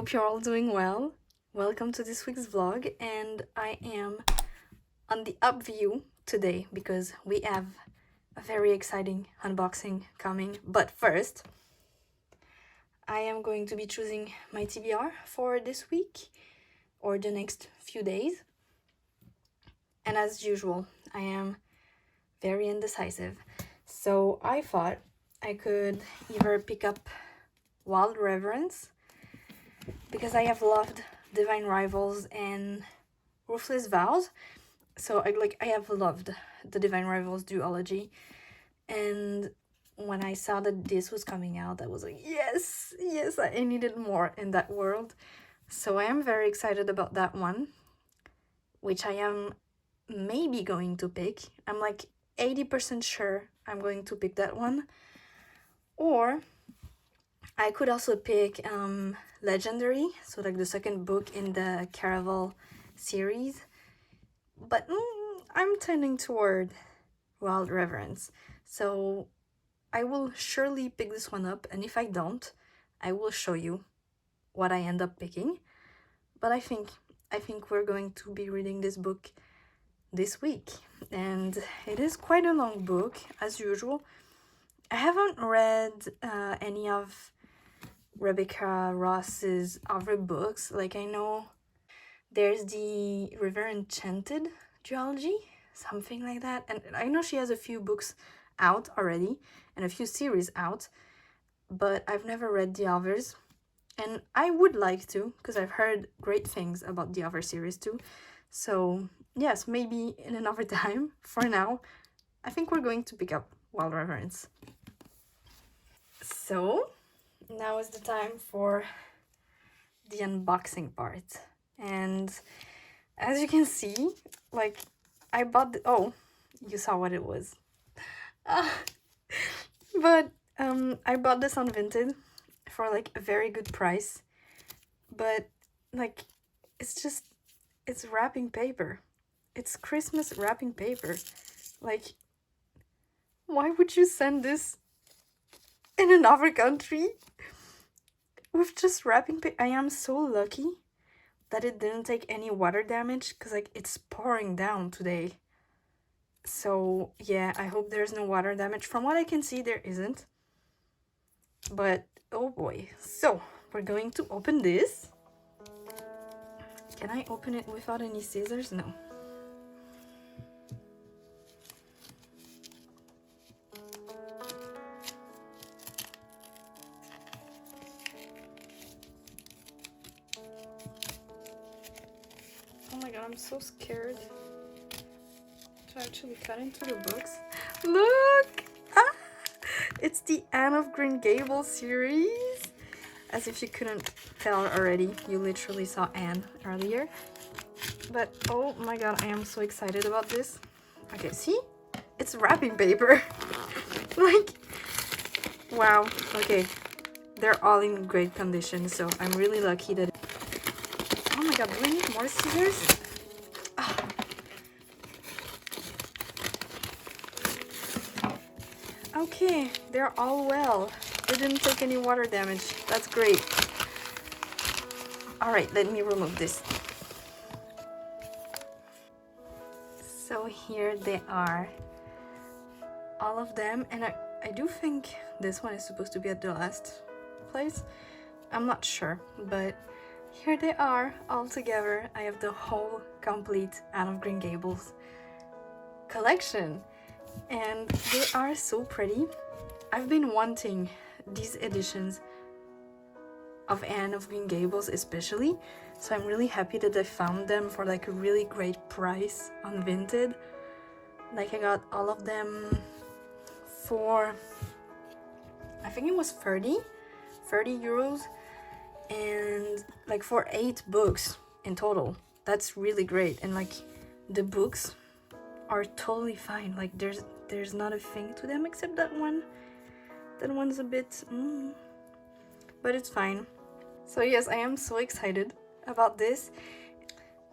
hope you're all doing well. Welcome to this week's vlog, and I am on the up view today because we have a very exciting unboxing coming. But first, I am going to be choosing my TBR for this week or the next few days. And as usual, I am very indecisive. So I thought I could either pick up Wild Reverence, because I have loved Divine Rivals and Ruthless Vows. So I have loved the Divine Rivals duology, and when I saw that this was coming out, I was like, yes, I needed more in that world. So I am very excited about that one, which I am maybe going to pick. I'm like 80% sure I'm going to pick that one. Or I could also pick Legendary, so like the second book in the Caraval series. But I'm tending toward Wild Reverence. So I will surely pick this one up, and if I don't, I will show you what I end up picking. But I think we're going to be reading this book this week, and it is quite a long book as usual. I haven't read any of Rebecca Ross's other books. Like, I know there's the River Enchanted duology, something like that, and I know she has a few books out already and a few series out, but I've never read the others, and I would like to, because I've heard great things about the other series too. So yes, maybe in another time. For now, I think we're going to pick up Wild Reverence. So now is the time for the unboxing part. And as you can see, like, I bought oh, you saw what it was. But I bought this on Vinted for like a very good price. But like, it's wrapping paper. It's Christmas wrapping paper. Like, why would you send this in another country with just wrapping paper? I am so lucky that it didn't take any water damage, because like it's pouring down today. So yeah, I hope there's no water damage. From what I can see, there isn't. But oh boy. So we're going to open this. Can I open it without any scissors? No. Oh my god, I'm so scared to actually cut into the books. Look! Ah! It's the Anne of Green Gables series. As if you couldn't tell already, you literally saw Anne earlier. But oh my god, I am so excited about this. Okay, see? It's wrapping paper. Like, wow. Okay, they're all in great condition, so I'm really lucky that... Oh my god, do I need more scissors? Oh. Okay, they're all well. They didn't take any water damage. That's great. Alright, let me remove this. So here they are, all of them, and I do think this one is supposed to be at the last place. I'm not sure, but here they are all together. I have the whole complete Anne of Green Gables collection, and they are so pretty. I've been wanting these editions of Anne of Green Gables especially, so I'm really happy that I found them for like a really great price on Vinted. Like, I got all of them for, I think it was 30 euros, and like for 8 books in total. That's really great. And like, the books are totally fine. Like, there's not a thing to them except that one. That one's a bit but it's fine. So yes, I am so excited about this.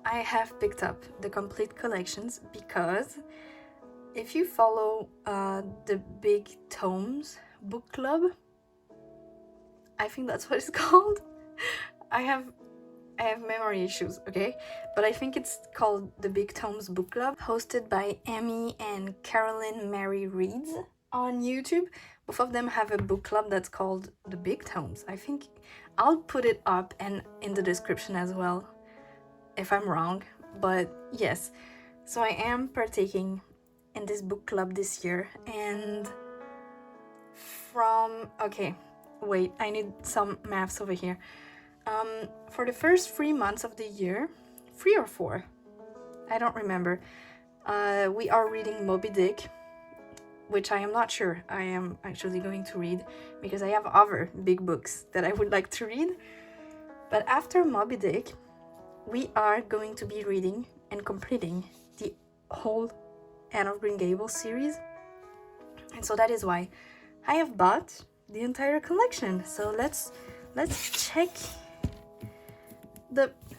I have picked up the complete collections because if you follow the Big Tomes book club, I think that's what it's called. I have memory issues, okay? But I think it's called the Big Tomes Book Club, hosted by Amy and Carolyn Mary Reads on YouTube. Both of them have a book club that's called the Big Tomes. I think I'll put it up and in the description as well if I'm wrong, but yes. So I am partaking in this book club this year, and okay, wait, I need some maths over here. For the first 3 months of the year, 3 or 4, I don't remember, we are reading Moby Dick, which I am not sure I am actually going to read because I have other big books that I would like to read. But after Moby Dick, we are going to be reading and completing the whole Anne of Green Gables series. And so that is why I have bought the entire collection. So let's check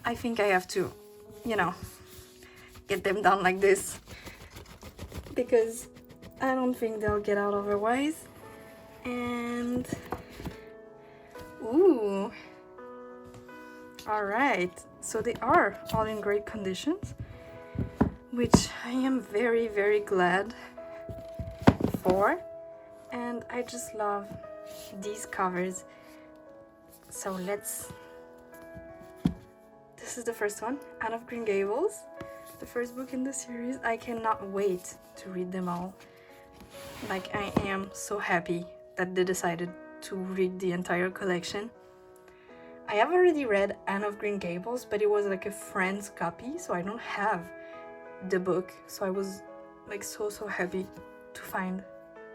I think I have to, get them done like this, because I don't think they'll get out otherwise. And ooh, all right, so they are all in great conditions, which I am very, very glad for. And I just love these covers. So this is the first one, Anne of Green Gables, the first book in the series. I cannot wait to read them all. Like, I am so happy that they decided to read the entire collection. I have already read Anne of Green Gables, but it was like a friend's copy, so I don't have the book. So I was like so happy to find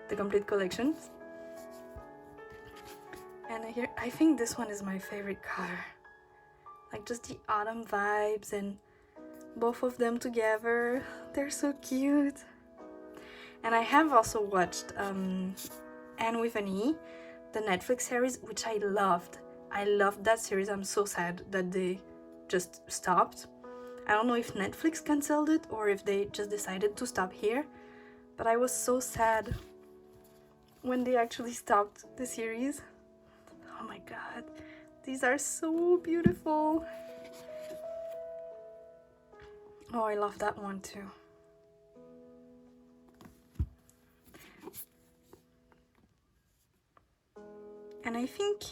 the complete collections. And here, I think this one is my favorite cover. Like, just the autumn vibes and both of them together. They're so cute. And I have also watched Anne with an E, the Netflix series, which I loved. I loved that series. I'm so sad that they just stopped. I don't know if Netflix canceled it or if they just decided to stop here, but I was so sad when they actually stopped the series. Oh my god, these are so beautiful. Oh, I love that one too. And I think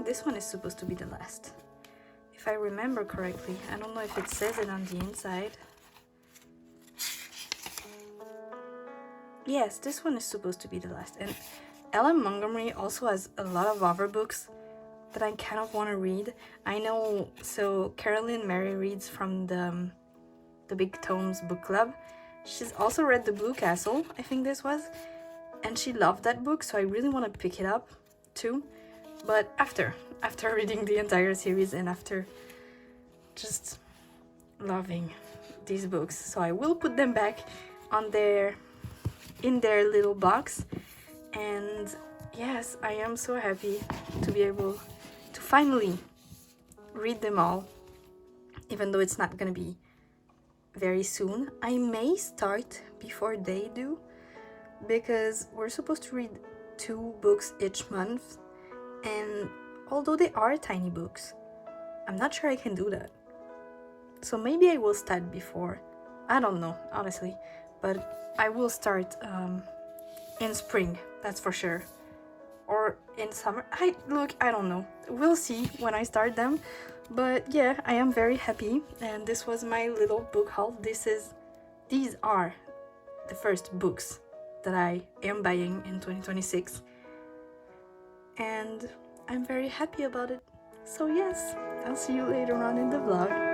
this one is supposed to be the last, if I remember correctly. I don't know if it says it on the inside. Yes, this one is supposed to be the last. And Ellen Montgomery also has a lot of other books that I kind of want to read. I know, so Carolyn Mary Reads from the Big Tomes Book Club. She's also read The Blue Castle, I think this was, and she loved that book, so I really want to pick it up too. But after reading the entire series and after just loving these books. So I will put them back in their little box. And yes, I am so happy to be able to finally read them all, even though it's not gonna be very soon. I may start before they do, because we're supposed to read 2 books each month, and although they are tiny books, I'm not sure I can do that. So maybe I will start before. I don't know, honestly, but I will start in spring, that's for sure, or in summer. I don't know, we'll see when I start them. But yeah, I am very happy, and this was my little book haul. These are the first books that I am buying in 2026, and I'm very happy about it. So yes, I'll see you later on in the vlog.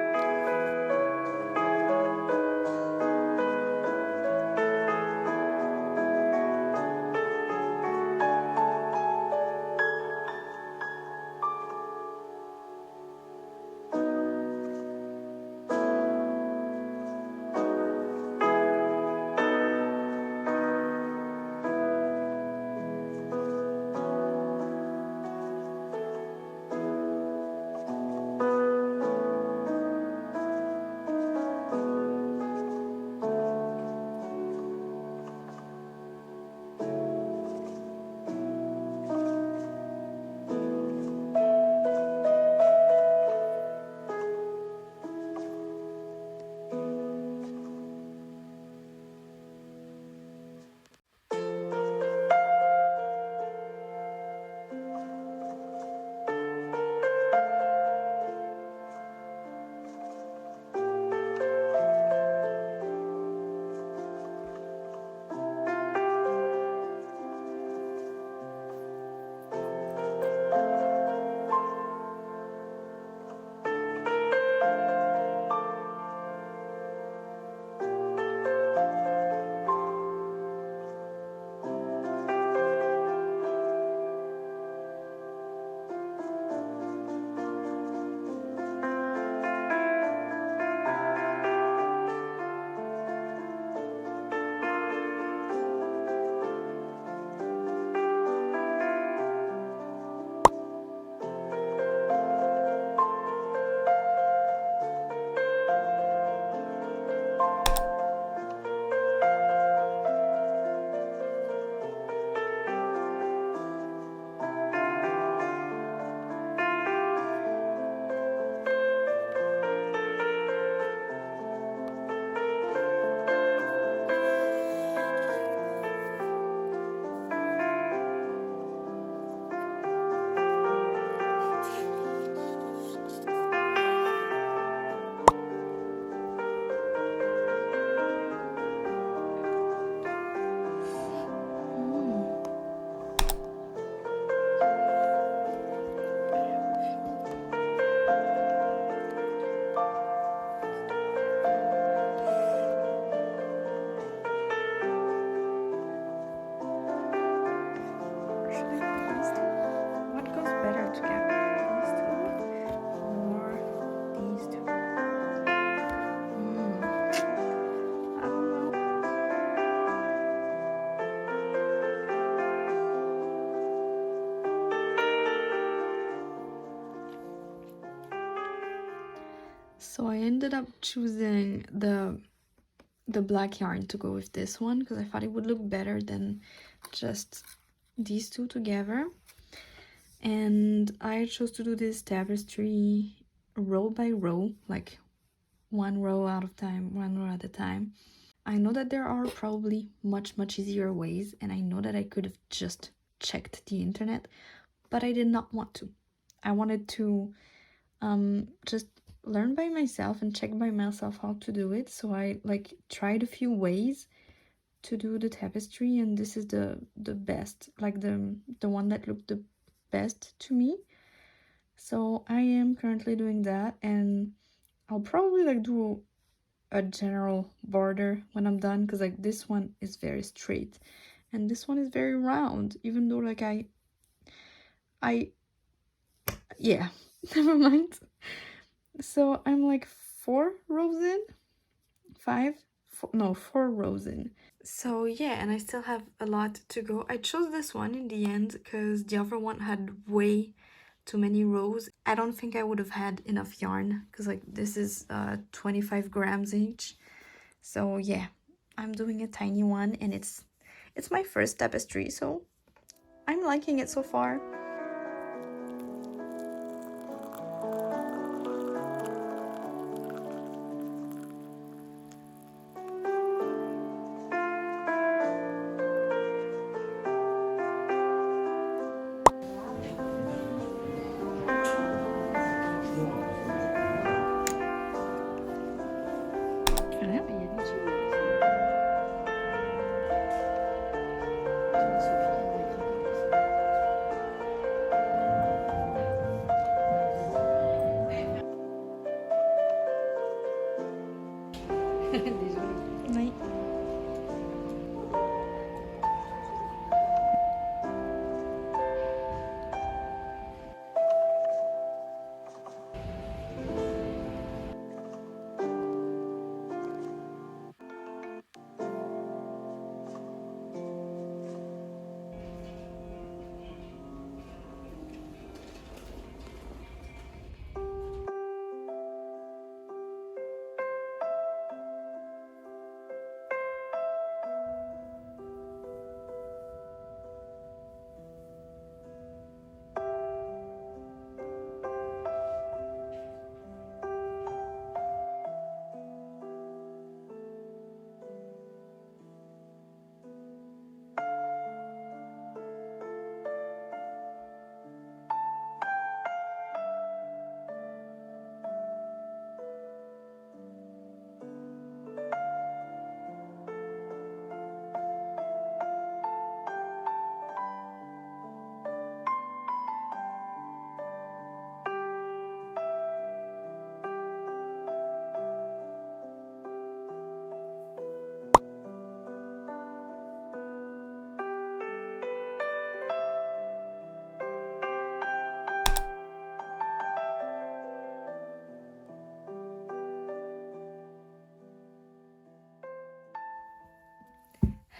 So I ended up choosing the black yarn to go with this one because I thought it would look better than just these two together. And I chose to do this tapestry row by row, like one row at a time, one row at a time. I know that there are probably much easier ways, and I know that I could have just checked the internet, but I did not want to. I wanted to just learn by myself and check by myself how to do it. So I like tried a few ways to do the tapestry, and this is the best, like the one that looked the best to me. So I am currently doing that, and I'll probably like do a general border when I'm done, because like this one is very straight and this one is very round, even though like I yeah, never mind. So I'm like 4 rows in, 5 4, no 4 rows in. So yeah, and I still have a lot to go. I chose this one in the end because the other one had way too many rows. I don't think I would have had enough yarn because like this is 25 grams each. So yeah, I'm doing a tiny one, and it's my first tapestry, so I'm liking it so far. Oui.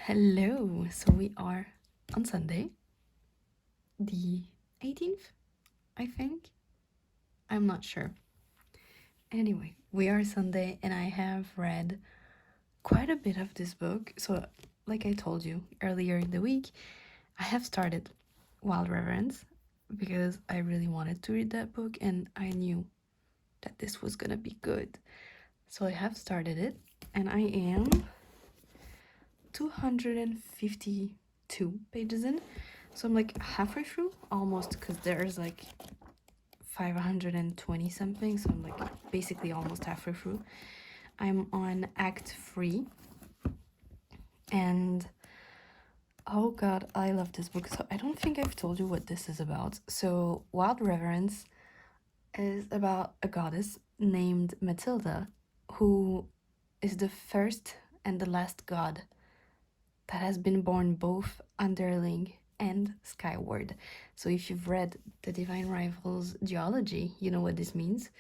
Hello, so we are on Sunday, the 18th, I think. I'm not sure. Anyway, we are Sunday, and I have read quite a bit of this book. So, like I told you earlier in the week, I have started Wild Reverence because I really wanted to read that book, and I knew that this was gonna be good. So I have started it, and I am 252 pages in. So I'm like halfway through, almost, because there's like 520 something. So I'm like basically almost halfway through. I'm on Act 3. And oh god, I love this book. So I don't think I've told you what this is about. So Wild Reverence is about a goddess named Matilda, who is the first and the last god that has been born both underling and skyward. So if you've read the Divine Rivals geology, you know what this means.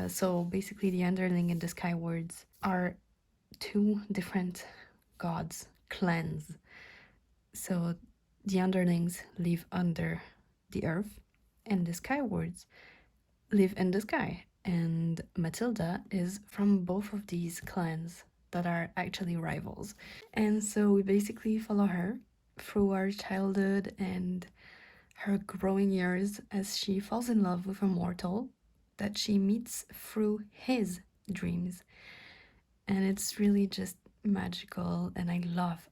So basically the underling and the skywards are 2 different gods, clans. So the underlings live under the earth, and the skywards live in the sky. and Matilda is from both of these clans that are actually rivals. And so we basically follow her through our childhood and her growing years as she falls in love with a mortal that she meets through his dreams. And it's really just magical, and I love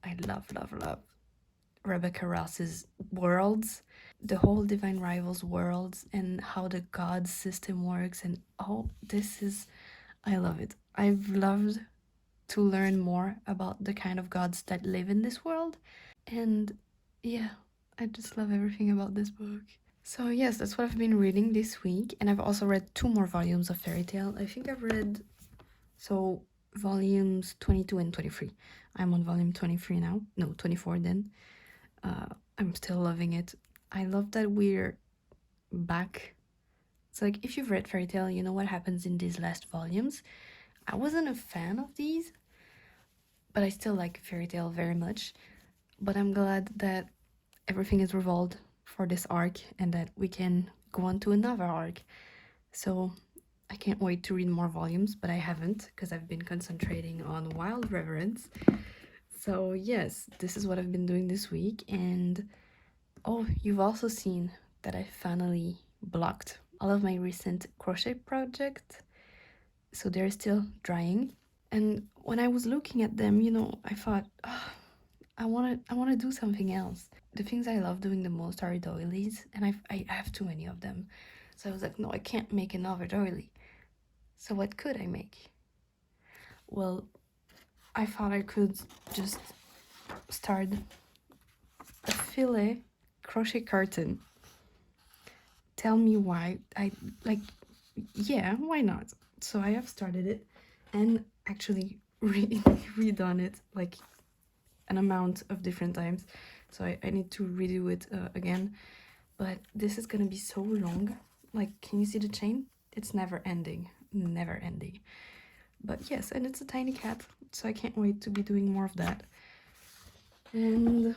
Rebecca Ross's worlds, the whole Divine Rivals worlds, and how the gods system works. And oh, I love it. I've loved to learn more about the kind of gods that live in this world. And yeah, I just love everything about this book. So yes, that's what I've been reading this week. And I've also read 2 more volumes of Fairy Tale. I think I've read, so volumes 22 and 23. I'm on volume 23 now. No, 24 then. I'm still loving it. I love that we're back. It's like, if you've read Fairy Tale, you know what happens in these last volumes. I wasn't a fan of these, but I still like Fairy Tale very much. But I'm glad that everything is revolved for this arc and that we can go on to another arc. So I can't wait to read more volumes, but I haven't because I've been concentrating on Wild Reverence. So yes, this is what I've been doing this week. And oh, you've also seen that I finally blocked all of my recent crochet projects, so they're still drying. And when I was looking at them, I thought, oh, I want to do something else. The things I love doing the most are doilies, and I have too many of them. So I was like, no, I can't make another doily. So what could I make? Well, I thought I could just start a filet crochet curtain. Tell me why. Yeah, why not? So I have started it and actually redone it like an amount of different times. So I need to redo it again. But this is gonna be so long. Like, can you see the chain? It's never ending. Never ending. But yes, and it's a tiny cat, so I can't wait to be doing more of that. And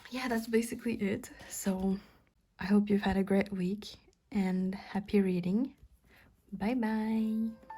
yeah, that's basically it. So I hope you've had a great week and happy reading. Bye bye.